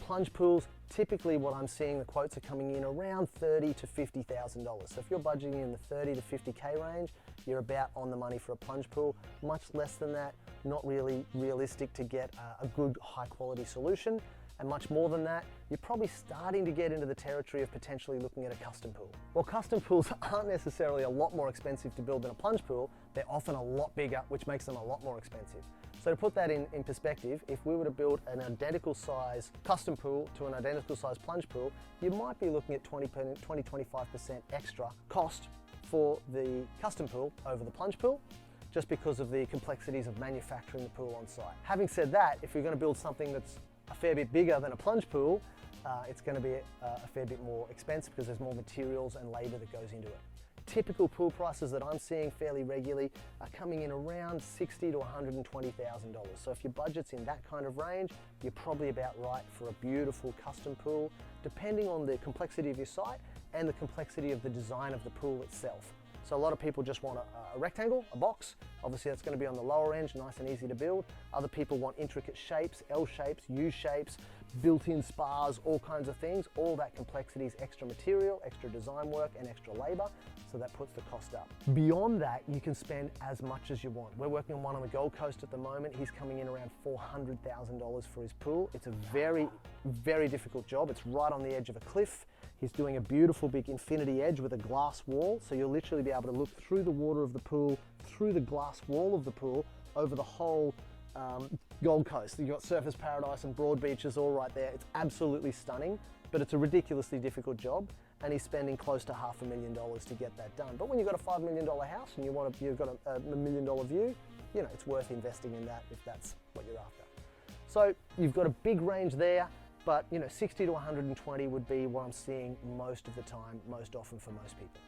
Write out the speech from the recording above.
plunge pools, typically what I'm seeing, the quotes are coming in around $30,000 to $50,000. So if you're budgeting in the 30 to 50K range, you're about on the money for a plunge pool. Much less than that, not really realistic to get a good high quality solution. And much more than that, you're probably starting to get into the territory of potentially looking at a custom pool. Well, custom pools aren't necessarily a lot more expensive to build than a plunge pool. They're often a lot bigger, which makes them a lot more expensive. So to put that in perspective, if we were to build an identical size custom pool to an identical size plunge pool, you might be looking at 20-25% extra cost for the custom pool over the plunge pool, just because of the complexities of manufacturing the pool on site. Having said that, if you're going to build something that's a fair bit bigger than a plunge pool, it's going to be a fair bit more expensive because there's more materials and labor that goes into it. Typical pool prices that I'm seeing fairly regularly are coming in around $60,000 to $120,000. So if your budget's in that kind of range, you're probably about right for a beautiful custom pool, depending on the complexity of your site and the complexity of the design of the pool itself. So a lot of people just want a rectangle, a box. Obviously that's going to be on the lower end, nice and easy to build. Other people want intricate shapes, L shapes, U shapes, built-in spas, all kinds of things. All that complexity is extra material, extra design work, and extra labor. So that puts the cost up. Beyond that, you can spend as much as you want. We're working on one on the Gold Coast at the moment. He's coming in around $400,000 for his pool. It's a very, very difficult job. It's right on the edge of a cliff. He's doing a beautiful big infinity edge with a glass wall. So you'll literally be able to look through the water of the pool, through the glass wall of the pool, over the whole Gold Coast. You've got Surfers Paradise and Broad Beaches all right there. It's absolutely stunning, but it's a ridiculously difficult job, and he's spending close to $500,000 to get that done. But when you've got a $5 million house and you've got a $1 million view, you know, it's worth investing in that if that's what you're after. So you've got a big range there, but you know, 60 to 120 would be what I'm seeing most of the time, most often for most people.